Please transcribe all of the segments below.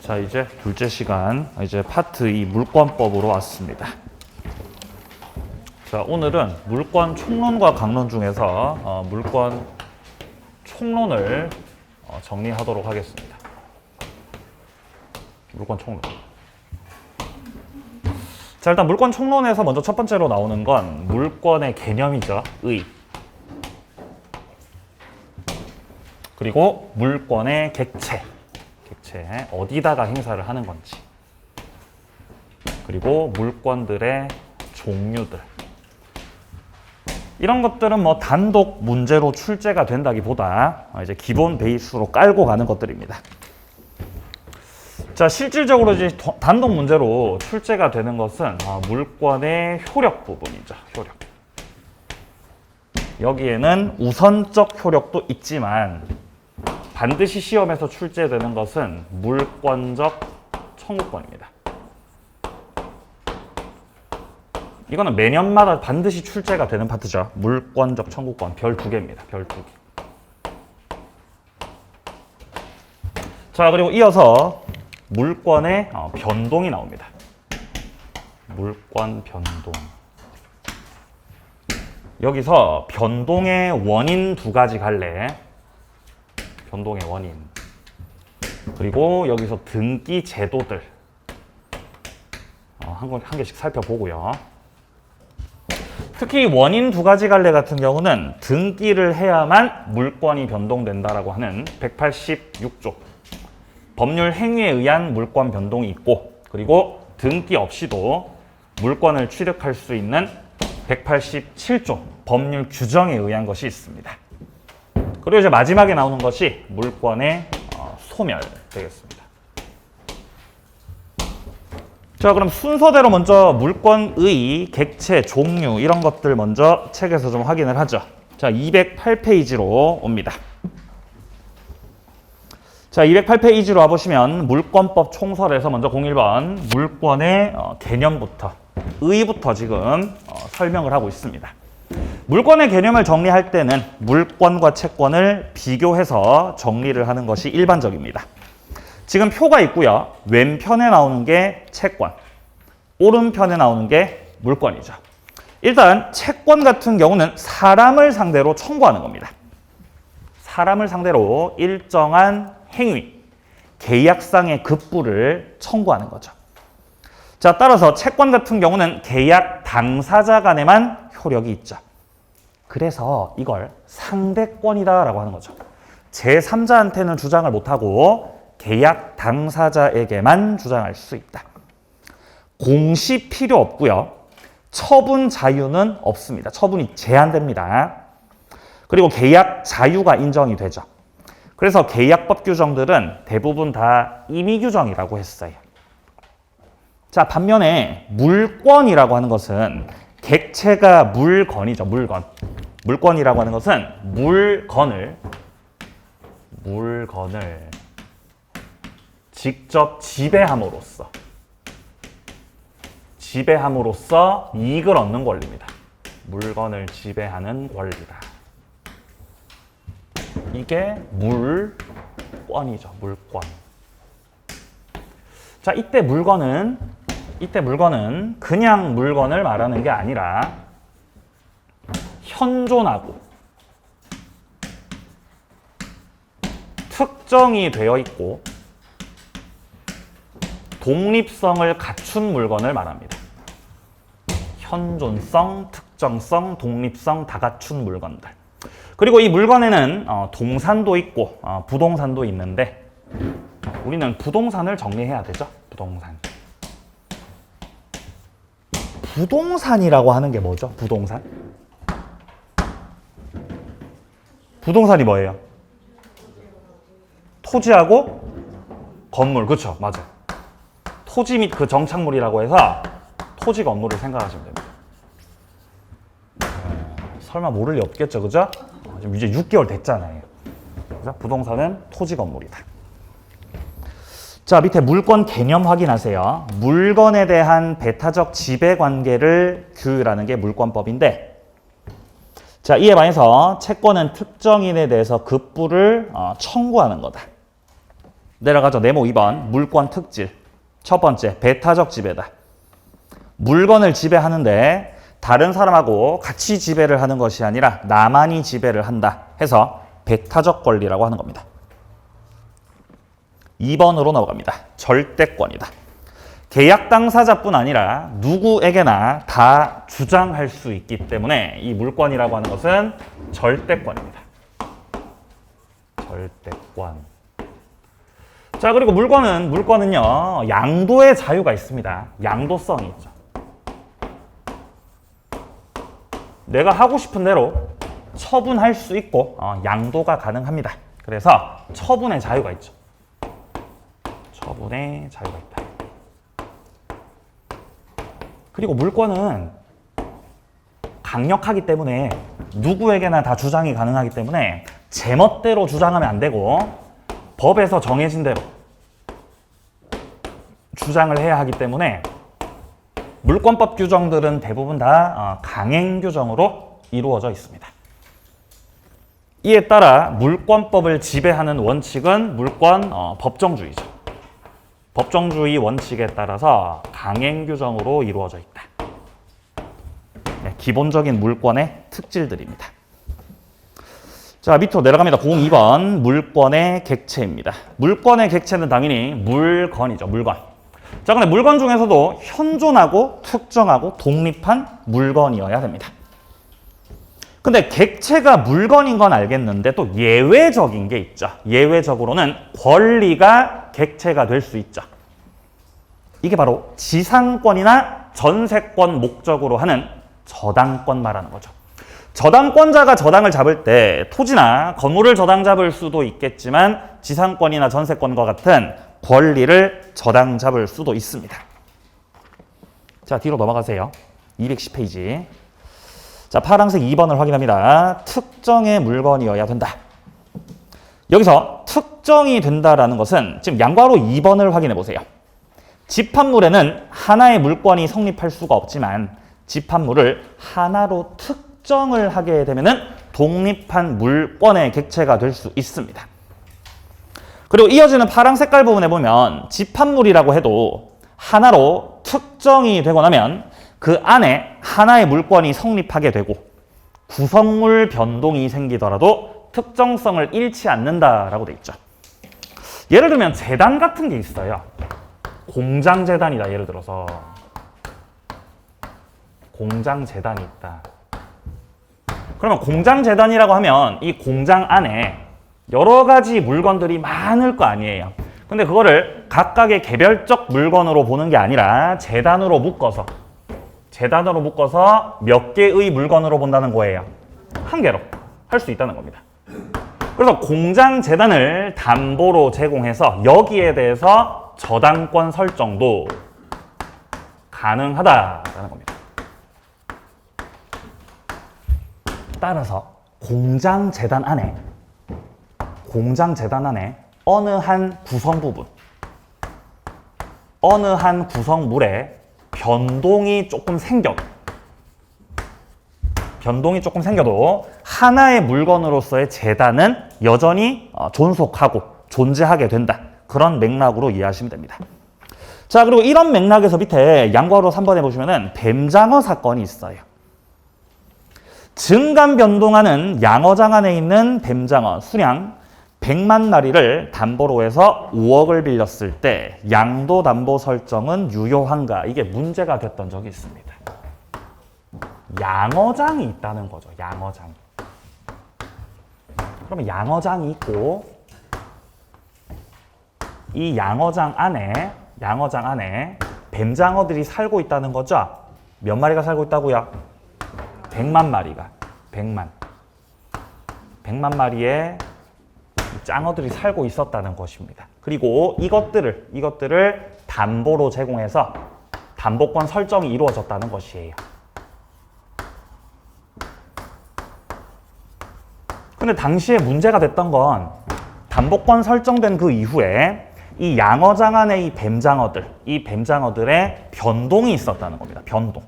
자, 이제 둘째 시간, 이제 파트 2 물권법으로 왔습니다. 자, 오늘은 물권 총론과 강론 중에서 물권 총론을 정리하도록 하겠습니다. 물권 총론. 자, 일단 물권 총론에서 먼저 첫 번째로 나오는 건 물권의 개념이죠. 의. 그리고 물권의 객체. 어디다가 행사를 하는 건지. 그리고 물권들의 종류들. 이런 것들은 뭐 단독 문제로 출제가 된다기보다 이제 기본 베이스로 깔고 가는 것들입니다. 자, 실질적으로 이제 단독 문제로 출제가 되는 것은 물권의 효력 부분이죠. 효력. 여기에는 우선적 효력도 있지만 반드시 시험에서 출제되는 것은 물권적 청구권입니다. 이거는 매년마다 반드시 출제가 되는 파트죠. 물권적 청구권 별 2개입니다. 별 2개. 자, 그리고 이어서 물권의 변동이 나옵니다. 물권 변동. 여기서 변동의 원인 2가지 갈래. 변동의 원인. 그리고 여기서 등기 제도들 한 개씩 살펴보고요. 특히 원인 2가지 갈래 같은 경우는 등기를 해야만 물권이 변동된다라고 하는 186조 법률 행위에 의한 물권 변동이 있고, 그리고 등기 없이도 물권을 취득할 수 있는 187조 법률 규정에 의한 것이 있습니다. 그리고 이제 마지막에 나오는 것이 물권의 소멸 되겠습니다. 자, 그럼 순서대로 먼저 물권의 객체, 종류 이런 것들 먼저 책에서 좀 확인을 하죠. 자, 208페이지로 옵니다. 자, 208페이지로 와보시면 물권법 총설에서 먼저 01번 물권의 개념부터, 의부터 지금 설명을 하고 있습니다. 물권의 개념을 정리할 때는 물권과 채권을 비교해서 정리를 하는 것이 일반적입니다. 지금 표가 있고요. 왼편에 나오는 게 채권, 오른편에 나오는 게 물권이죠. 일단 채권 같은 경우는 사람을 상대로 청구하는 겁니다. 사람을 상대로 일정한 행위, 계약상의 급부를 청구하는 거죠. 자, 따라서 채권 같은 경우는 계약 당사자 간에만 효력이 있죠. 그래서 이걸 상대권이다라고 하는 거죠. 제3자한테는 주장을 못하고 계약 당사자에게만 주장할 수 있다. 공시 필요 없고요. 처분 자유는 없습니다. 처분이 제한됩니다. 그리고 계약 자유가 인정이 되죠. 그래서 계약법 규정들은 대부분 다 임의 규정이라고 했어요. 자, 반면에 물권이라고 하는 것은 객체가 물건이죠. 물건. 물권이라고 하는 것은 물건을 직접 지배함으로써 이익을 얻는 권리입니다. 물건을 지배하는 권리다. 이게 물권이죠. 물권. 자, 이때 물건은 그냥 물건을 말하는 게 아니라 현존하고 특정이 되어 있고 독립성을 갖춘 물건을 말합니다. 현존성, 특정성, 독립성 다 갖춘 물건들. 그리고 이 물건에는 동산도 있고 부동산도 있는데 우리는 부동산을 정리해야 되죠. 부동산이라고 하는 게 뭐죠? 부동산이 뭐예요? 토지하고 건물. 그렇죠. 맞아요. 토지 및 그 정착물이라고 해서 토지 건물을 생각하시면 됩니다. 설마 모를 리 없겠죠. 그죠? 지금 이제 6개월 됐잖아요. 그래서 부동산은 토지 건물이다. 자, 밑에 물권 개념 확인하세요. 물건에 대한 배타적 지배 관계를 규율하는 게 물권법인데, 자, 이에 반해서 채권은 특정인에 대해서 급부를 청구하는 거다. 내려가죠. 네모 2번 물권 특질. 첫 번째, 배타적 지배다. 물건을 지배하는데 다른 사람하고 같이 지배를 하는 것이 아니라 나만이 지배를 한다 해서 배타적 권리라고 하는 겁니다. 2번으로 넘어갑니다. 절대권이다. 계약 당사자뿐 아니라 누구에게나 다 주장할 수 있기 때문에 이 물권이라고 하는 것은 절대권입니다. 절대권. 자, 그리고 물권은요, 양도의 자유가 있습니다. 양도성이 있죠. 내가 하고 싶은 대로 처분할 수 있고 양도가 가능합니다. 그래서 처분의 자유가 있죠. 처분의 자유가 있다. 그리고 물권은 강력하기 때문에 누구에게나 다 주장이 가능하기 때문에 제멋대로 주장하면 안 되고 법에서 정해진 대로 주장을 해야 하기 때문에 물권법 규정들은 대부분 다 강행 규정으로 이루어져 있습니다. 이에 따라 물권법을 지배하는 원칙은 물권 법정주의죠. 법정주의 원칙에 따라서 강행 규정으로 이루어져 있다. 네, 기본적인 물권의 특질들입니다. 자, 밑으로 내려갑니다. 02번 물권의 객체입니다. 물권의 객체는 당연히 물건이죠. 물건. 자, 근데 물건 중에서도 현존하고 특정하고 독립한 물건이어야 됩니다. 근데 객체가 물건인 건 알겠는데 또 예외적인 게 있죠. 예외적으로는 권리가 객체가 될 수 있죠. 이게 바로 지상권이나 전세권 목적으로 하는 저당권 말하는 거죠. 저당권자가 저당을 잡을 때 토지나 건물을 저당 잡을 수도 있겠지만 지상권이나 전세권과 같은 권리를 저당 잡을 수도 있습니다. 자, 뒤로 넘어가세요. 210페이지. 자, 파란색 2번을 확인합니다. 특정의 물건이어야 된다. 여기서 특정이 된다라는 것은 지금 양괄호 2번을 확인해 보세요. 집합물에는 하나의 물건이 성립할 수가 없지만 집합물을 하나로 특정을 하게 되면은 독립한 물권의 객체가 될 수 있습니다. 그리고 이어지는 파란 색깔 부분에 보면 집합물이라고 해도 하나로 특정이 되고 나면 그 안에 하나의 물권이 성립하게 되고 구성물 변동이 생기더라도 특정성을 잃지 않는다라고 돼 있죠. 예를 들면 재단 같은 게 있어요. 공장재단이다. 예를 들어서 공장재단이 있다. 그러면 공장재단이라고 하면 이 공장 안에 여러 가지 물건들이 많을 거 아니에요. 근데 그거를 각각의 개별적 물건으로 보는 게 아니라 재단으로 묶어서 몇 개의 물건으로 본다는 거예요. 한 개로 할 수 있다는 겁니다. 그래서 공장재단을 담보로 제공해서 여기에 대해서 저당권 설정도 가능하다라는 겁니다. 따라서 공장재단 안에 어느 한 구성 부분, 어느 한 구성물에 변동이 조금 생겨도 하나의 물건으로서의 재단은 여전히 존속하고 존재하게 된다. 그런 맥락으로 이해하시면 됩니다. 자, 그리고 이런 맥락에서 밑에 양괄호 3번에 보시면은 뱀장어 사건이 있어요. 증감 변동하는 양어장 안에 있는 뱀장어 수량 100만 마리를 담보로 해서 5억을 빌렸을 때 양도 담보 설정은 유효한가? 이게 문제가 됐던 적이 있습니다. 양어장이 있다는 거죠. 양어장. 그러면 양어장이 있고 이 양어장 안에 뱀장어들이 살고 있다는 거죠. 몇 마리가 살고 있다고요? 100만 마리가. 100만 마리의 짱어들이 살고 있었다는 것입니다. 그리고 이것들을 담보로 제공해서 담보권 설정이 이루어졌다는 것이에요. 근데 당시에 문제가 됐던 건 담보권 설정된 그 이후에 이 양어장 안에 이 뱀장어들의 변동이 있었다는 겁니다. 변동.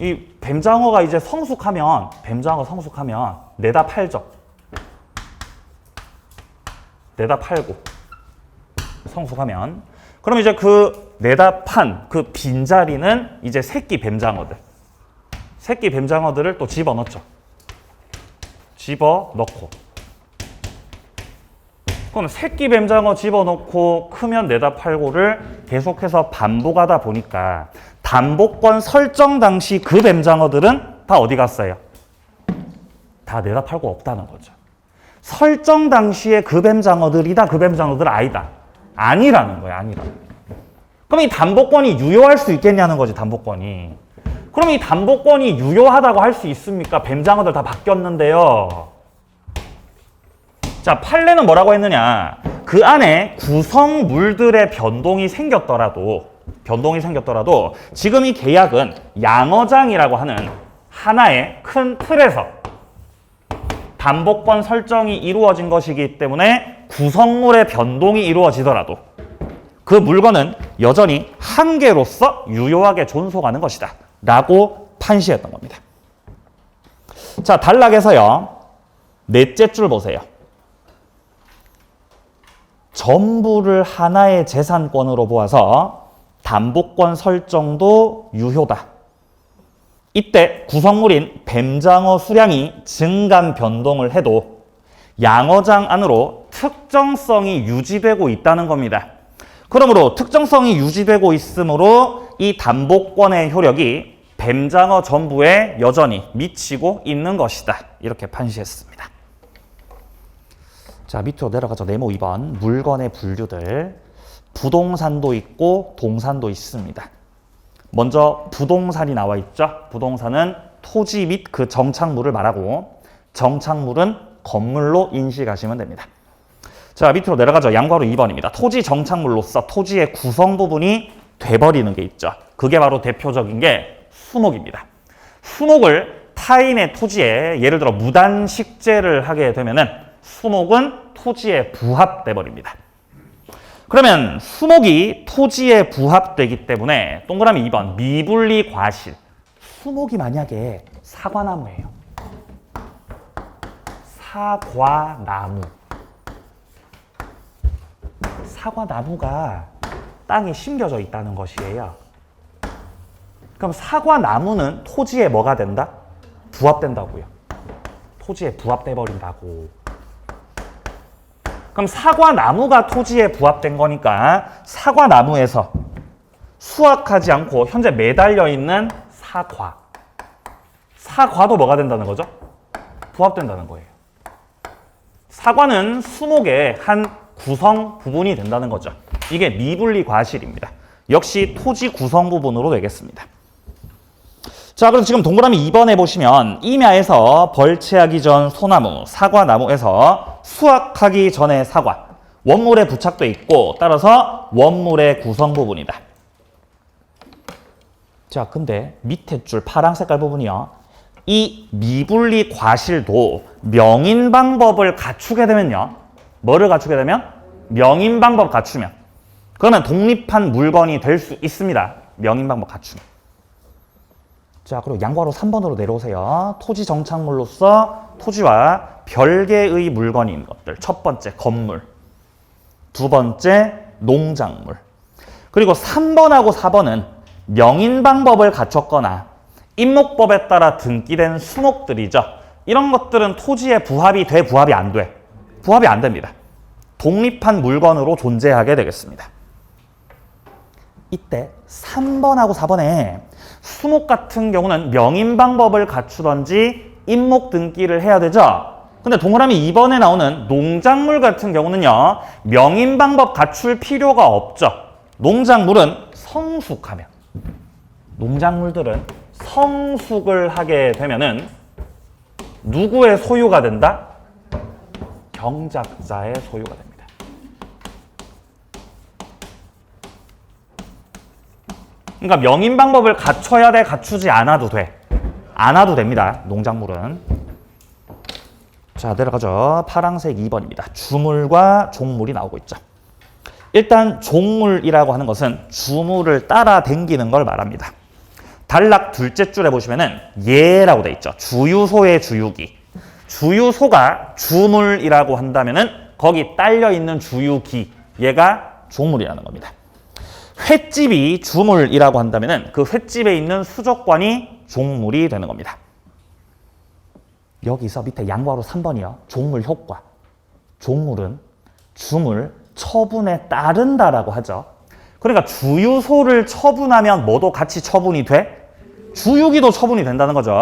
이 뱀장어가 이제 뱀장어 성숙하면 내다 팔죠. 내다 팔고 성숙하면 그럼 이제 그 내다 판 그 빈자리는 이제 새끼 뱀장어들. 새끼 뱀장어들을 또 집어넣죠. 집어넣고 그럼 새끼 뱀장어 집어넣고 크면 내다 팔고를 계속해서 반복하다 보니까 단복권 설정 당시 그 뱀장어들은 다 어디 갔어요? 다 내다 팔고 없다는 거죠. 설정 당시에 그 뱀장어들이다, 그 뱀장어들 아니다. 아니라는 거예요, 아니라는 거예요. 그럼 이 단복권이 유효할 수 있겠냐는 거지, 단복권이. 그럼 이 단복권이 유효하다고 할 수 있습니까? 뱀장어들 다 바뀌었는데요. 자, 판례는 뭐라고 했느냐? 그 안에 구성물들의 변동이 생겼더라도 지금 이 계약은 양어장이라고 하는 하나의 큰 틀에서 단복권 설정이 이루어진 것이기 때문에 구성물의 변동이 이루어지더라도 그 물건은 여전히 한 개로서 유효하게 존속하는 것이다 라고 판시했던 겁니다. 자, 단락에서요. 넷째 줄 보세요. 전부를 하나의 재산권으로 보아서 단복권 설정도 유효다. 이때 구성물인 뱀장어 수량이 증감 변동을 해도 양어장 안으로 특정성이 유지되고 있다는 겁니다. 그러므로 특정성이 유지되고 있으므로 이 단복권의 효력이 뱀장어 전부에 여전히 미치고 있는 것이다. 이렇게 판시했습니다. 자, 밑으로 내려가죠. 네모 2번. 물건의 분류들. 부동산도 있고 동산도 있습니다. 먼저 부동산이 나와 있죠. 부동산은 토지 및 그 정착물을 말하고 정착물은 건물로 인식하시면 됩니다. 자, 밑으로 내려가죠. 양괄호 2번입니다. 토지 정착물로서 토지의 구성 부분이 돼버리는 게 있죠. 그게 바로 대표적인 게 수목입니다. 수목을 타인의 토지에 예를 들어 무단식재를 하게 되면은 수목은 토지에 부합돼 버립니다. 그러면 수목이 토지에 부합되기 때문에 동그라미 2번 미분리 과실. 수목이 만약에 사과나무예요. 사과나무. 사과나무가 땅에 심겨져 있다는 것이에요. 그럼 사과나무는 토지에 뭐가 된다? 부합된다고요. 토지에 부합돼 버린다고. 그럼 사과나무가 토지에 부합된 거니까 사과나무에서 수확하지 않고 현재 매달려 있는 사과도 뭐가 된다는 거죠? 부합된다는 거예요. 사과는 수목의 한 구성 부분이 된다는 거죠. 이게 미분리 과실입니다. 역시 토지 구성 부분으로 되겠습니다. 자, 그럼 지금 동그라미 2번에 보시면 임야에서 벌채하기 전 소나무, 사과나무에서 수확하기 전에 사과, 원물에 부착돼 있고 따라서 원물의 구성 부분이다. 자, 근데 밑에 줄 파란 색깔 부분이요. 이 미분리 과실도 명인 방법을 갖추게 되면요. 뭐를 갖추게 되면? 명인 방법 갖추면. 그러면 독립한 물건이 될 수 있습니다. 명인 방법 갖추면. 자, 그리고 양괄호 3번으로 내려오세요. 토지 정착물로서 토지와 별개의 물건인 것들. 첫 번째, 건물. 두 번째, 농작물. 그리고 3번하고 4번은 명인 방법을 갖췄거나 임목법에 따라 등기된 수목들이죠. 이런 것들은 토지에 부합이 돼, 부합이 안 돼? 부합이 안 됩니다. 독립한 물건으로 존재하게 되겠습니다. 이때 3번하고 4번에 수목 같은 경우는 명인 방법을 갖추던지 임목 등기를 해야 되죠. 근데 동그라미 2번에 나오는 농작물 같은 경우는요. 명인 방법 갖출 필요가 없죠. 농작물은 성숙하면. 농작물들은 성숙을 하게 되면은 누구의 소유가 된다? 경작자의 소유가 됩니다. 그러니까 명인 방법을 갖춰야 돼, 갖추지 않아도 돼. 안 와도 됩니다. 농작물은. 자, 내려가죠. 파란색 2번입니다. 주물과 종물이 나오고 있죠. 일단 종물이라고 하는 것은 주물을 따라 댕기는 걸 말합니다. 단락 둘째 줄에 보시면은 예라고 돼 있죠. 주유소의 주유기. 주유소가 주물이라고 한다면은 거기 딸려 있는 주유기, 얘가 종물이라는 겁니다. 횟집이 주물이라고 한다면은 그 횟집에 있는 수족관이 종물이 되는 겁니다. 여기서 밑에 양괄호 3번이요. 종물 효과. 종물은 주물, 처분에 따른다라고 하죠. 그러니까 주유소를 처분하면 뭐도 같이 처분이 돼? 주유기도 처분이 된다는 거죠.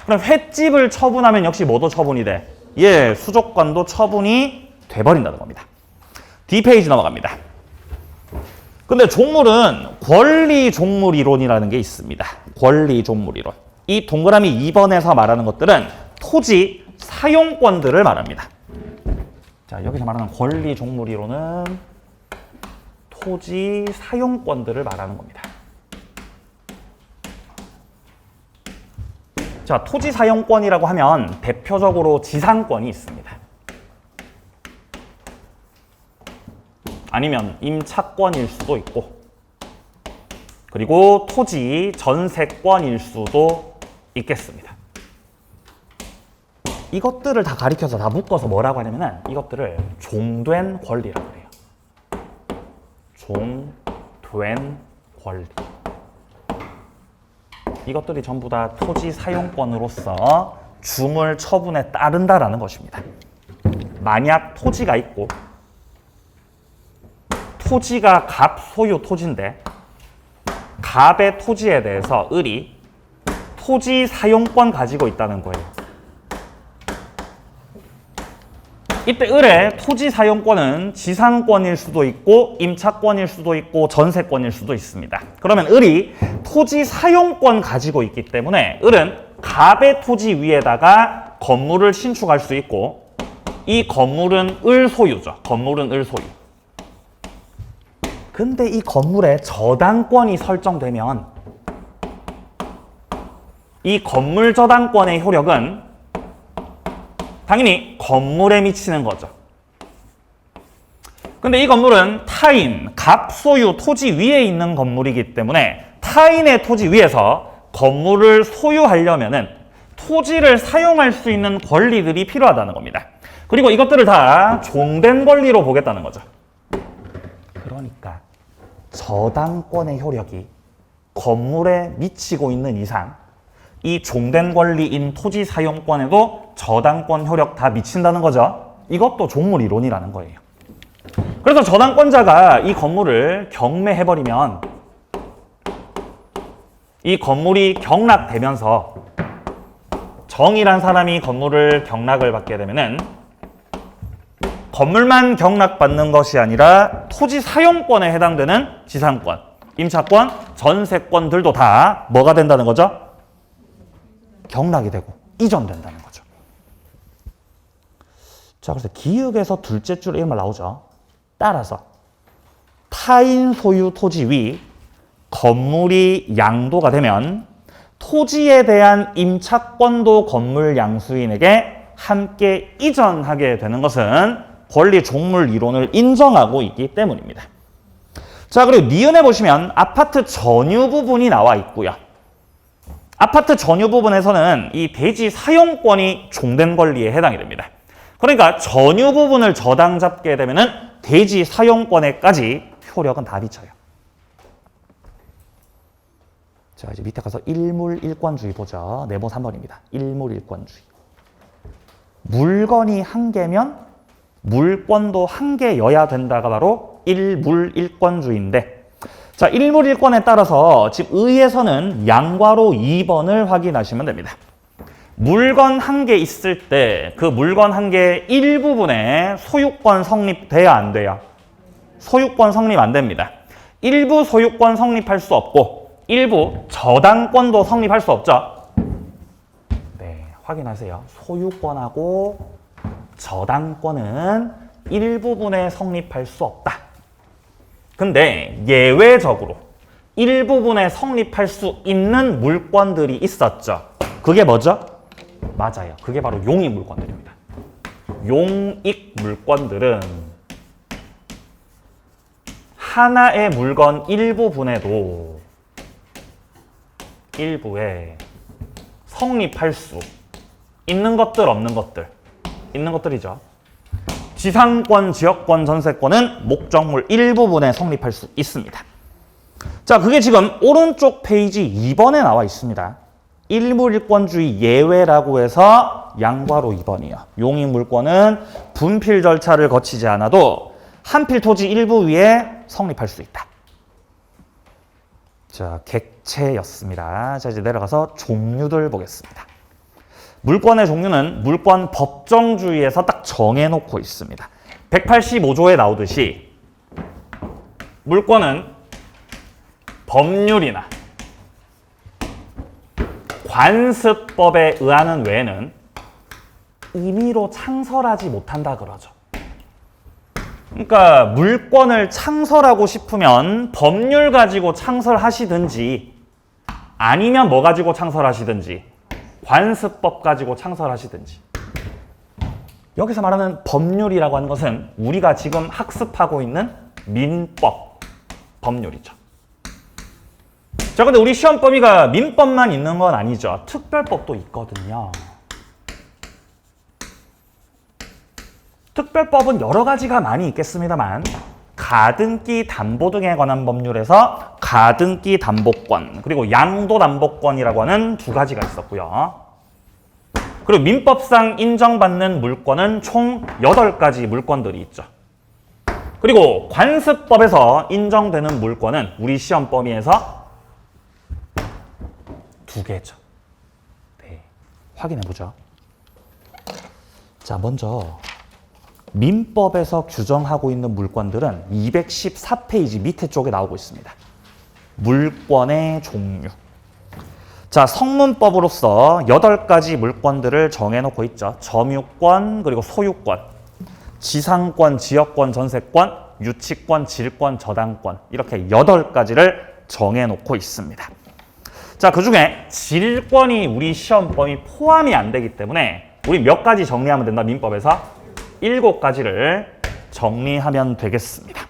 그럼 횟집을 처분하면 역시 뭐도 처분이 돼? 예, 수족관도 처분이 돼버린다는 겁니다. D페이지 넘어갑니다. 근데 종물은 권리종물이론이라는 게 있습니다. 권리종물이론. 이 동그라미 2번에서 말하는 것들은 토지 사용권들을 말합니다. 자, 여기서 말하는 권리종물이론은 토지 사용권들을 말하는 겁니다. 자, 토지 사용권이라고 하면 대표적으로 지상권이 있습니다. 아니면 임차권일 수도 있고, 그리고 토지 전세권일 수도 있겠습니다. 이것들을 다 가리켜서 다 묶어서 뭐라고 하냐면은 이것들을 종된 권리라고 해요. 종된 권리. 이것들이 전부 다 토지 사용권으로서 주물 처분에 따른다라는 것입니다. 만약 토지가 있고 토지가 갑 소유 토지인데 갑의 토지에 대해서 을이 토지 사용권 가지고 있다는 거예요. 이때 을의 토지 사용권은 지상권일 수도 있고 임차권일 수도 있고 전세권일 수도 있습니다. 그러면 을이 토지 사용권 가지고 있기 때문에 을은 갑의 토지 위에다가 건물을 신축할 수 있고 이 건물은 을 소유죠. 건물은 을 소유. 근데 이 건물에 저당권이 설정되면 이 건물 저당권의 효력은 당연히 건물에 미치는 거죠. 근데 이 건물은 타인, 갑 소유 토지 위에 있는 건물이기 때문에 타인의 토지 위에서 건물을 소유하려면은 토지를 사용할 수 있는 권리들이 필요하다는 겁니다. 그리고 이것들을 다 종된 권리로 보겠다는 거죠. 그러니까 저당권의 효력이 건물에 미치고 있는 이상 이 종된 권리인 토지 사용권에도 저당권 효력 다 미친다는 거죠. 이것도 종물 이론이라는 거예요. 그래서 저당권자가 이 건물을 경매해버리면 이 건물이 경락되면서 정이란 사람이 건물을 경락을 받게 되면은 건물만 경락받는 것이 아니라 토지 사용권에 해당되는 지상권, 임차권, 전세권들도 다 뭐가 된다는 거죠? 경락이 되고 이전된다는 거죠. 자, 그래서 기역에서 둘째 줄 이런 말 나오죠. 따라서 타인 소유 토지 위 건물이 양도가 되면 토지에 대한 임차권도 건물 양수인에게 함께 이전하게 되는 것은 권리 종물 이론을 인정하고 있기 때문입니다. 자, 그리고 니은에 보시면 아파트 전유 부분이 나와 있고요. 아파트 전유 부분에서는 이 대지 사용권이 종된 권리에 해당이 됩니다. 그러니까 전유 부분을 저당 잡게 되면은 대지 사용권에까지 효력은 다 미쳐요. 자, 이제 밑에 가서 일물일권주의 보죠. 네모 3번입니다. 일물일권주의. 물건이 한 개면 물권도 한 개여야 된다가 바로 일물일권주의인데, 자, 일물일권에 따라서 지금 의에서는 양괄호 2번을 확인하시면 됩니다. 물건 한 개 있을 때 그 물건 한 개의 일부분에 소유권 성립돼야 안 돼요? 소유권 성립 안 됩니다. 일부 소유권 성립할 수 없고 일부 저당권도 성립할 수 없죠. 네, 확인하세요. 소유권하고 저당권은 일부분에 성립할 수 없다. 근데 예외적으로 일부분에 성립할 수 있는 물권들이 있었죠. 그게 뭐죠? 맞아요. 그게 바로 용익 물권들입니다. 용익 물권들은 하나의 물건 일부분에도 일부에 성립할 수 있는 것들, 없는 것들. 있는 것들이죠. 지상권, 지역권, 전세권은 목적물 일부분에 성립할 수 있습니다. 자, 그게 지금 오른쪽 페이지 2번에 나와 있습니다. 일물일권주의 예외라고 해서 양괄호 2번이요. 용익물권은 분필 절차를 거치지 않아도 한필 토지 일부 위에 성립할 수 있다. 자, 객체였습니다. 자, 이제 내려가서 종류들 보겠습니다. 물권의 종류는 물권 법정주의에서 딱 정해놓고 있습니다. 185조에 나오듯이 물권은 법률이나 관습법에 의하는 외에는 임의로 창설하지 못한다 그러죠. 그러니까 물권을 창설하고 싶으면 법률 가지고 창설하시든지 아니면 뭐 가지고 창설하시든지 관습법 가지고 창설하시든지. 여기서 말하는 법률이라고 하는 것은 우리가 지금 학습하고 있는 민법, 법률이죠. 자, 근데 우리 시험 범위가 민법만 있는 건 아니죠. 특별법도 있거든요. 특별법은 여러 가지가 많이 있겠습니다만 가등기 담보 등에 관한 법률에서 가등기 담보권 그리고 양도담보권이라고 하는 두 가지가 있었고요. 그리고 민법상 인정받는 물권은 총 8가지 물권들이 있죠. 그리고 관습법에서 인정되는 물권은 우리 시험 범위에서 2개죠. 네, 확인해보죠. 자, 먼저 민법에서 규정하고 있는 물권들은 214페이지 밑에 쪽에 나오고 있습니다. 물권의 종류. 자, 성문법으로서 8가지 물권들을 정해놓고 있죠. 점유권, 그리고 소유권, 지상권, 지역권, 전세권, 유치권, 질권, 저당권 이렇게 8가지를 정해놓고 있습니다. 자, 그중에 질권이 우리 시험 범위 포함이 안 되기 때문에 우리 몇 가지 정리하면 된다, 민법에서? 7가지를 정리하면 되겠습니다.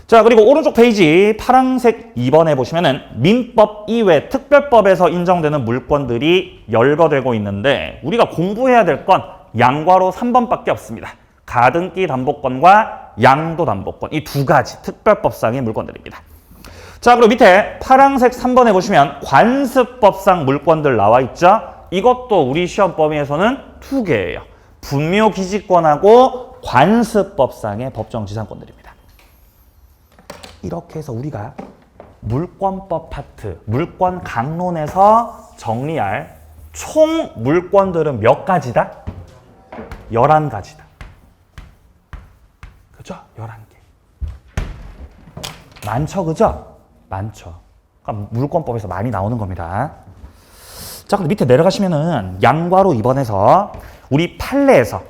자, 그리고 오른쪽 페이지 파란색 2번에 보시면은 민법 이외 특별법에서 인정되는 물권들이 열거되고 있는데 우리가 공부해야 될 건 양괄호 3번밖에 없습니다. 가등기 담보권과 양도담보권 이 2가지 특별법상의 물권들입니다. 자, 그리고 밑에 파란색 3번에 보시면 관습법상 물권들 나와 있죠. 이것도 우리 시험 범위에서는 2개예요. 분묘기지권하고 관습법상의 법정지상권들입니다. 이렇게 해서 우리가 물권법 파트, 물권 강론에서 정리할 총 물권들은 몇 가지다? 11가지다. 그죠? 11개. 많죠, 그죠? 많죠. 그러니까 물권법에서 많이 나오는 겁니다. 자, 그럼 밑에 내려가시면은 양괄호 2번에서 우리 판례에서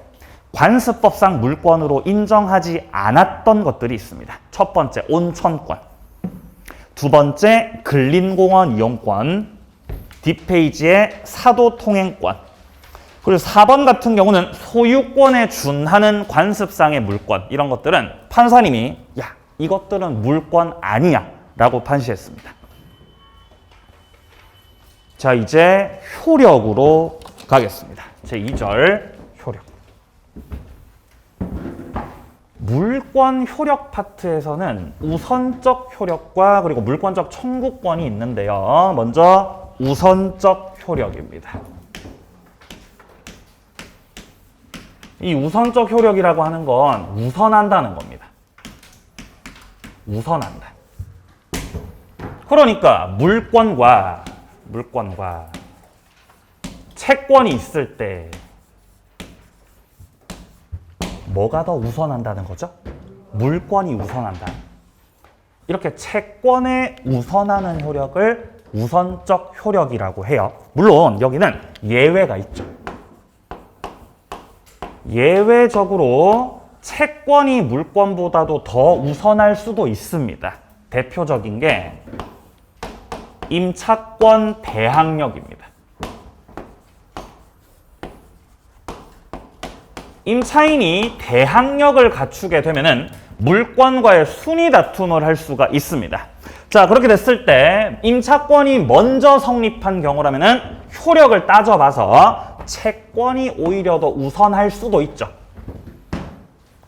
관습법상 물권으로 인정하지 않았던 것들이 있습니다. 첫 번째, 온천권. 두 번째, 근린공원 이용권. 뒷페이지에 사도통행권. 그리고 4번 같은 경우는 소유권에 준하는 관습상의 물권. 이런 것들은 판사님이 야, 이것들은 물권 아니야 라고 판시했습니다. 자, 이제 효력으로 가겠습니다. 제2절 효력. 물권 효력 파트에서는 우선적 효력과 그리고 물권적 청구권이 있는데요. 먼저 우선적 효력입니다. 이 우선적 효력이라고 하는 건 우선한다는 겁니다. 우선한다. 그러니까 물권과 채권이 있을 때 뭐가 더 우선한다는 거죠? 물권이 우선한다. 이렇게 채권에 우선하는 효력을 우선적 효력이라고 해요. 물론 여기는 예외가 있죠. 예외적으로 채권이 물권보다도 더 우선할 수도 있습니다. 대표적인 게 임차권 대항력입니다. 임차인이 대항력을 갖추게 되면은 물권과의 순위 다툼을 할 수가 있습니다. 자, 그렇게 됐을 때 임차권이 먼저 성립한 경우라면은 효력을 따져봐서 채권이 오히려 더 우선할 수도 있죠.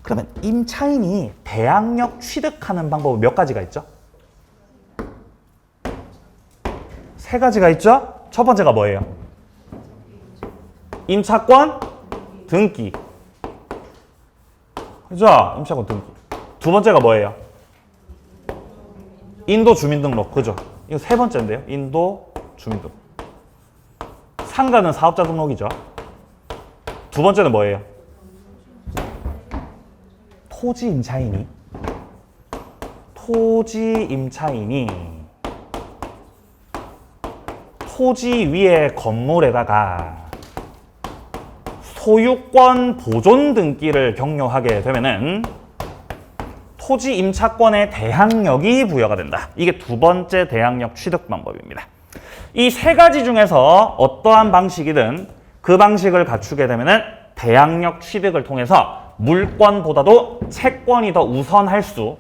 그러면 임차인이 대항력 취득하는 방법은 몇 가지가 있죠? 세 가지가 있죠? 첫 번째가 뭐예요? 임차권 등기. 그죠? 임차권 등기. 두 번째가 뭐예요? 인도 주민등록. 그죠? 이거 세 번째인데요. 인도 주민등록. 상가는 사업자 등록이죠. 두 번째는 뭐예요? 토지 임차인이 토지 위에 건물에다가 소유권 보존 등기를 격려하게 되면은 토지 임차권의 대항력이 부여가 된다. 이게 두 번째 대항력 취득 방법입니다. 이 세 가지 중에서 어떠한 방식이든 그 방식을 갖추게 되면은 대항력 취득을 통해서 물권보다도 채권이 더 우선할 수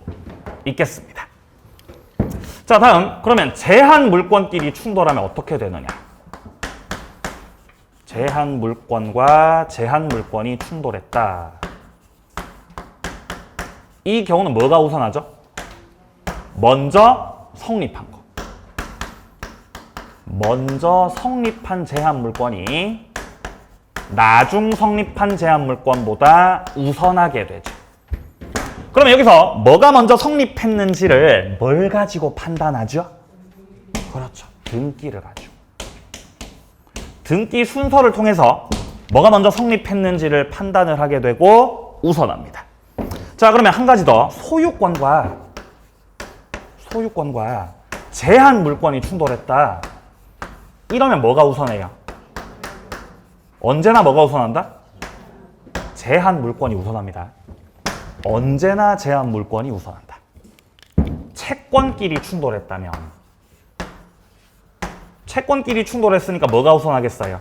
있겠습니다. 자, 다음 그러면 제한 물권끼리 충돌하면 어떻게 되느냐? 제한 물권과 제한 물권이 충돌했다. 이 경우는 뭐가 우선하죠? 먼저 성립한 거. 먼저 성립한 제한 물권이 나중 성립한 제한 물권보다 우선하게 되죠. 그러면 여기서 뭐가 먼저 성립했는지를 뭘 가지고 판단하죠? 그렇죠. 등기를 가지고. 등기 순서를 통해서 뭐가 먼저 성립했는지를 판단을 하게 되고 우선합니다. 자, 그러면 한 가지 더. 소유권과 제한 물권이 충돌했다. 이러면 뭐가 우선해요? 언제나 뭐가 우선한다? 제한 물권이 우선합니다. 언제나 제한 물권이 우선한다. 채권끼리 충돌했다면 채권끼리 충돌했으니까 뭐가 우선하겠어요?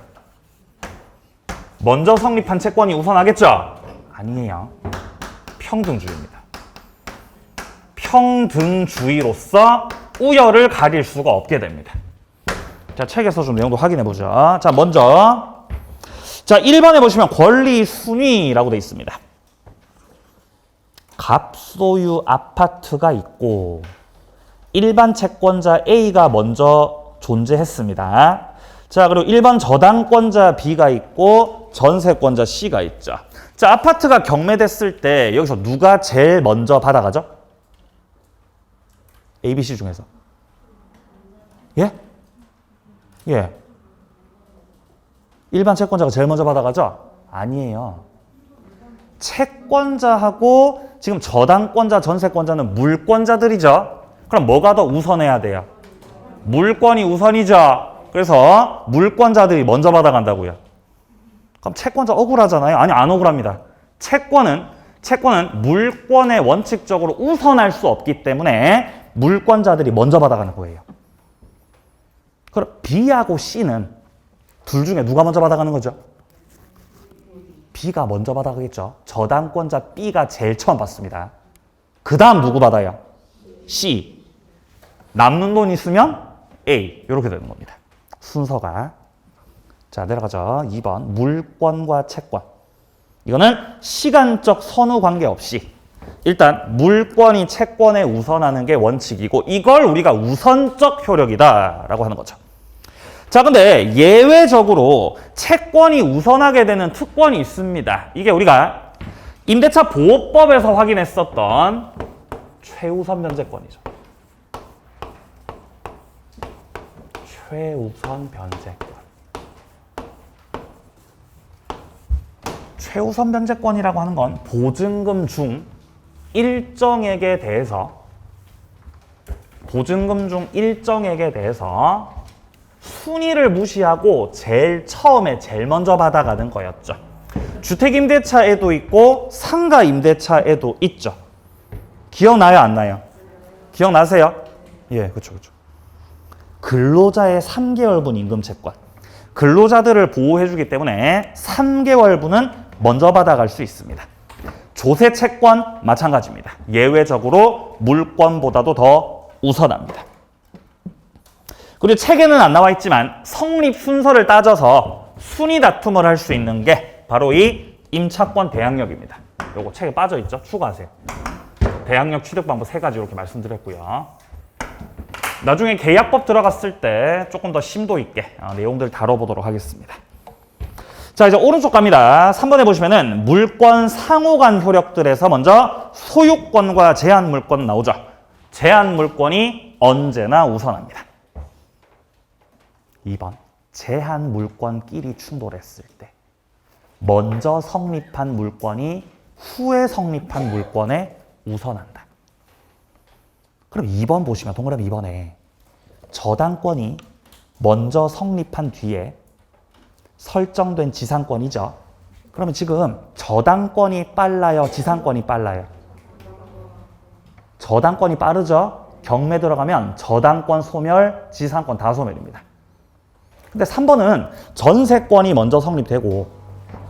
먼저 성립한 채권이 우선하겠죠? 아니에요. 평등주의입니다. 평등주의로서 우열을 가릴 수가 없게 됩니다. 자, 책에서 좀 내용도 확인해 보죠. 자, 먼저 1번에 보시면 권리 순위라고 되어 있습니다. 갑소유 아파트가 있고 일반 채권자 A가 먼저 존재했습니다. 자, 그리고 일반 저당권자 B가 있고 전세권자 C가 있죠. 자, 아파트가 경매됐을 때 여기서 누가 제일 먼저 받아가죠? A, B, C 중에서. 예? 예. 일반 채권자가 제일 먼저 받아가죠? 아니에요. 채권자하고 지금 저당권자, 전세권자는 물권자들이죠. 그럼 뭐가 더 우선해야 돼요? 물권이 우선이죠. 그래서 물권자들이 먼저 받아간다고요. 그럼 채권자 억울하잖아요. 아니, 안 억울합니다. 채권은 물권에 원칙적으로 우선할 수 없기 때문에 물권자들이 먼저 받아가는 거예요. 그럼 B하고 C는 둘 중에 누가 먼저 받아가는 거죠? B가 먼저 받아가겠죠. 저당권자 B가 제일 처음 받습니다. 그 다음 누구 받아요? C. 남는 돈 있으면 A. 이렇게 되는 겁니다. 순서가. 자, 내려가죠. 2번. 물권과 채권. 이거는 시간적 선후 관계없이 일단 물권이 채권에 우선하는 게 원칙이고 이걸 우리가 우선적 효력이다라고 하는 거죠. 자, 근데 예외적으로 채권이 우선하게 되는 특권이 있습니다. 이게 우리가 임대차 보호법에서 확인했었던 최우선 변제권이죠. 최우선 변제권. 최우선 변제권이라고 하는 건 보증금 중 일정액에 대해서 순위를 무시하고 제일 처음에 제일 먼저 받아가는 거였죠. 주택임대차에도 있고 상가임대차에도 있죠. 기억나요? 안 나요? 기억나세요? 예, 그렇죠. 근로자의 3개월분 임금채권. 근로자들을 보호해주기 때문에 3개월분은 먼저 받아갈 수 있습니다. 조세채권 마찬가지입니다. 예외적으로 물권보다도 더 우선합니다. 그리고 책에는 안 나와 있지만 성립 순서를 따져서 순위 다툼을 할 수 있는 게 바로 이 임차권 대항력입니다. 요거 책에 빠져 있죠? 추가하세요. 대항력 취득 방법 3가지 이렇게 말씀드렸고요. 나중에 계약법 들어갔을 때 조금 더 심도 있게 내용들 다뤄보도록 하겠습니다. 자, 이제 오른쪽 갑니다. 3번에 보시면은 물권 상호간 효력들에서 먼저 소유권과 제한 물권 나오죠. 제한 물권이 언제나 우선합니다. 2번, 제한 물권끼리 충돌했을 때 먼저 성립한 물권이 후에 성립한 물권에 우선한다. 그럼 2번 보시면 동그라미 2번에 저당권이 먼저 성립한 뒤에 설정된 지상권이죠. 그러면 지금 저당권이 빨라요? 지상권이 빨라요? 저당권이 빠르죠? 경매 들어가면 저당권 소멸, 지상권 다 소멸입니다. 근데 3번은 전세권이 먼저 성립되고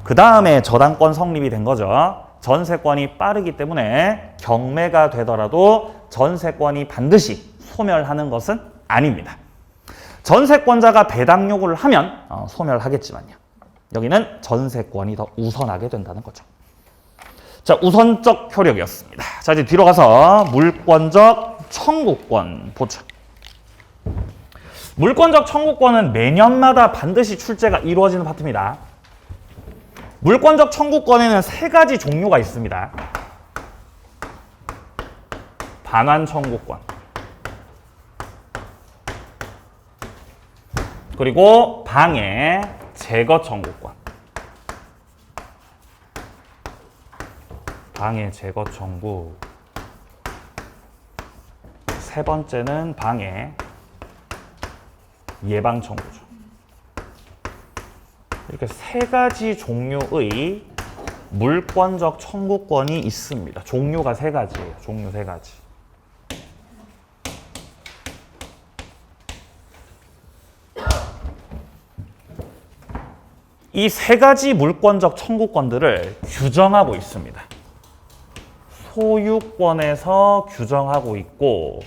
그 다음에 저당권 성립이 된 거죠. 전세권이 빠르기 때문에 경매가 되더라도 전세권이 반드시 소멸하는 것은 아닙니다. 전세권자가 배당 요구를 하면 소멸하겠지만요. 여기는 전세권이 더 우선하게 된다는 거죠. 자, 우선적 효력이었습니다. 자, 이제 뒤로 가서 물권적 청구권 보죠. 물권적 청구권은 매년마다 반드시 출제가 이루어지는 파트입니다. 물권적 청구권에는 3가지 종류가 있습니다. 반환 청구권, 그리고 방해 제거 청구권. 방해 제거 청구. 3번째는 방해 예방 청구죠. 이렇게 3가지 종류의 물권적 청구권이 있습니다. 종류가 3가지예요. 종류 3가지. 이 3가지 물권적 청구권들을 규정하고 있습니다. 소유권에서 규정하고 있고,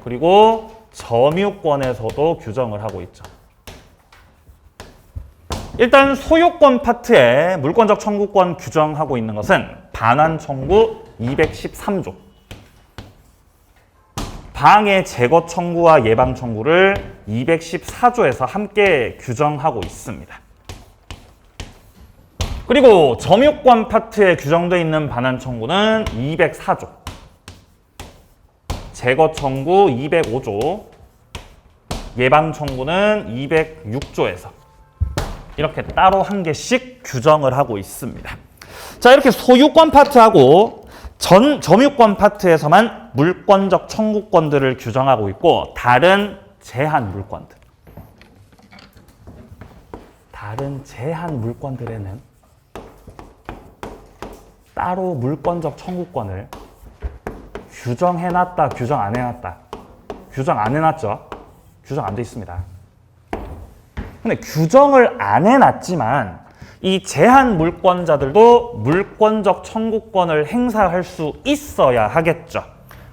그리고 점유권에서도 규정을 하고 있죠. 일단 소유권 파트에 물권적 청구권 규정하고 있는 것은 반환 청구 213조, 방해 제거 청구와 예방 청구를 214조에서 함께 규정하고 있습니다. 그리고 점유권 파트에 규정되어 있는 반환 청구는 204조, 제거 청구 205조, 예방 청구는 206조에서 이렇게 따로 한 개씩 규정을 하고 있습니다. 자, 이렇게 소유권 파트하고 점유권 파트에서만 물권적 청구권들을 규정하고 있고, 다른 제한 물권들, 다른 제한 물권들에는 따로 물권적 청구권을 규정해놨다, 규정 안 해놨다. 규정 안 해놨죠? 규정 안 돼 있습니다. 근데 규정을 안 해놨지만 이 제한 물권자들도 물권적 청구권을 행사할 수 있어야 하겠죠.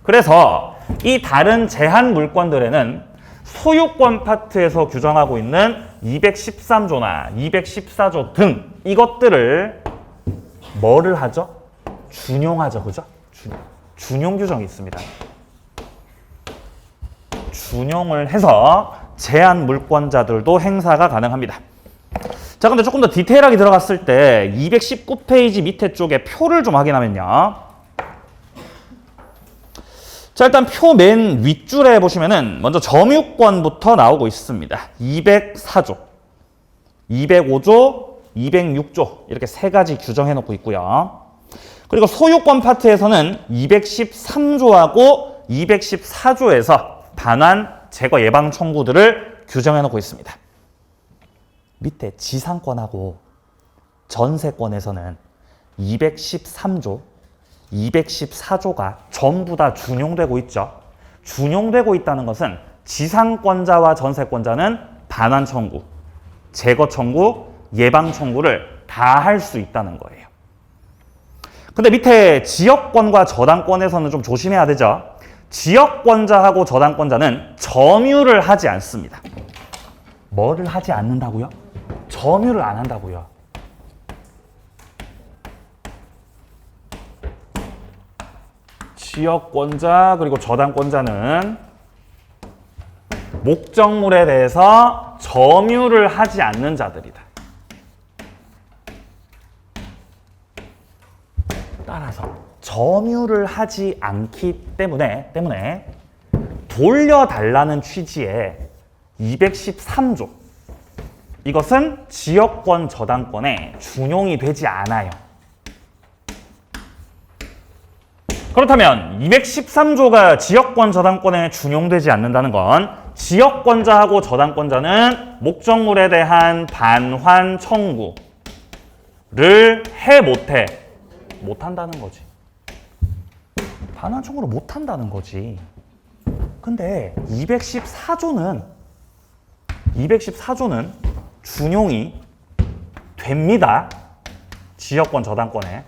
그래서 이 다른 제한 물권들에는 소유권 파트에서 규정하고 있는 213조나 214조 등 이것들을 뭐를 하죠? 준용하죠. 그죠? 준용 규정이 있습니다. 준용을 해서 제한 물권자들도 행사가 가능합니다. 자, 근데 조금 더 디테일하게 들어갔을 때 219페이지 밑에 쪽에 표를 좀 확인하면요. 자, 일단 표 맨 윗줄에 보시면은 먼저 점유권부터 나오고 있습니다. 204조, 205조, 206조 이렇게 3가지 규정해 놓고 있고요. 그리고 소유권 파트에서는 213조하고 214조에서 반환 제거 예방 청구들을 규정해 놓고 있습니다. 밑에 지상권하고 전세권에서는 213조, 214조가 전부 다 준용되고 있죠. 준용되고 있다는 것은 지상권자와 전세권자는 반환 청구, 제거 청구, 예방 청구를 다 할 수 있다는 거예요. 근데 밑에 지역권과 저당권에서는 좀 조심해야 되죠. 지역권자하고 저당권자는 점유를 하지 않습니다. 뭐를 하지 않는다고요? 점유를 안 한다고요. 지역권자 그리고 저당권자는 목적물에 대해서 점유를 하지 않는 자들이다. 따라서 점유를 하지 않기 때문에 돌려달라는 취지의 213조 이것은 지역권 저당권에 준용이 되지 않아요. 그렇다면 213조가 지역권 저당권에 준용되지 않는다는 건 지역권자하고 저당권자는 목적물에 대한 반환 청구를 못한다는 거지. 반환 청구를 못한다는 거지. 근데 214조는 준용이 됩니다. 지역권 저당권에.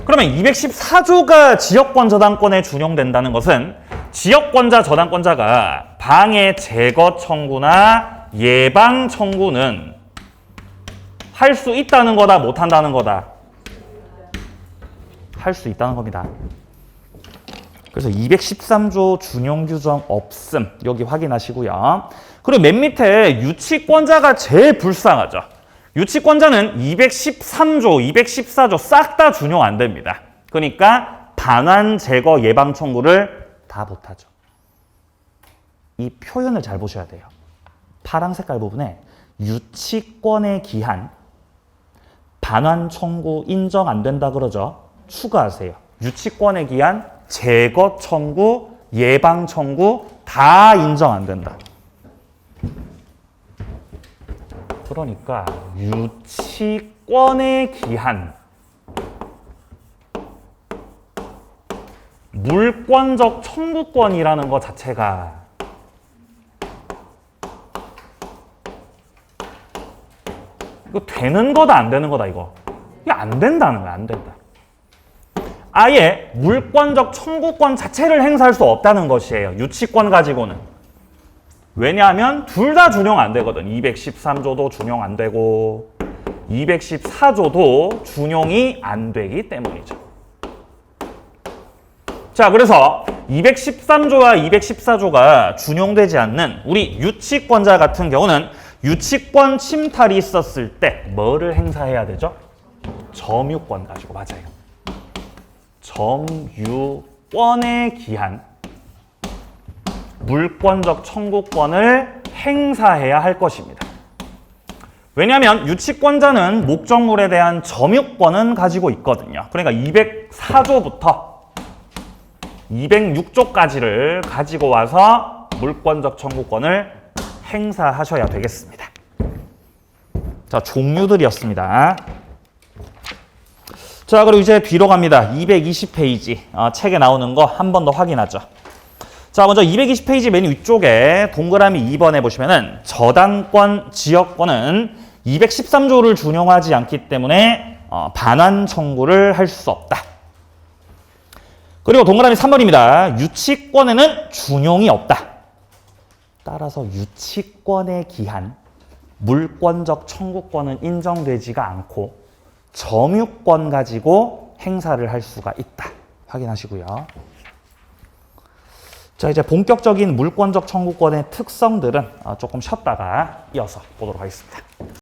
그러면 214조가 지역권 저당권에 준용된다는 것은 지역권자 저당권자가 방해 제거 청구나 예방 청구는 할 수 있다는 거다, 못 한다는 거다? 할 수 있다는 겁니다. 그래서 213조 준용 규정 없음 여기 확인하시고요. 그리고 맨 밑에 유치권자가 제일 불쌍하죠. 유치권자는 213조, 214조 싹 다 준용 안 됩니다. 그러니까 반환 제거 예방 청구를 다 못하죠. 이 표현을 잘 보셔야 돼요. 파랑 색깔 부분에 유치권에 기한 반환 청구 인정 안 된다 그러죠. 추가하세요. 유치권에 기한 제거 청구, 예방 청구 다 인정 안 된다. 그러니까 유치권에 기한 물권적 청구권이라는 것 자체가 이거 되는 거다 안 되는 거다 이거. 이게 안 된다는 거야. 안 된다. 아예 물권적 청구권 자체를 행사할 수 없다는 것이에요. 유치권 가지고는. 왜냐하면 둘 다 준용 안 되거든. 213조도 준용 안 되고 214조도 준용이 안 되기 때문이죠. 자, 그래서 213조와 214조가 준용되지 않는 우리 유치권자 같은 경우는 유치권 침탈이 있었을 때 뭐를 행사해야 되죠? 점유권 가지고. 맞아요. 점유권에 기한 물권적 청구권을 행사해야 할 것입니다. 왜냐하면 유치권자는 목적물에 대한 점유권은 가지고 있거든요. 그러니까 204조부터 206조까지를 가지고 와서 물권적 청구권을 행사하셔야 되겠습니다. 자, 종류들이었습니다. 자, 그리고 이제 뒤로 갑니다. 220페이지 책에 나오는 거 한 번 더 확인하죠. 자, 먼저 220페이지 맨 위쪽에 동그라미 2번에 보시면은 저당권, 지역권은 213조를 준용하지 않기 때문에 반환 청구를 할 수 없다. 그리고 동그라미 3번입니다. 유치권에는 준용이 없다. 따라서 유치권에 기한 물권적 청구권은 인정되지가 않고 점유권 가지고 행사를 할 수가 있다. 확인하시고요. 자, 이제 본격적인 물권적 청구권의 특성들은 조금 쉬었다가 이어서 보도록 하겠습니다.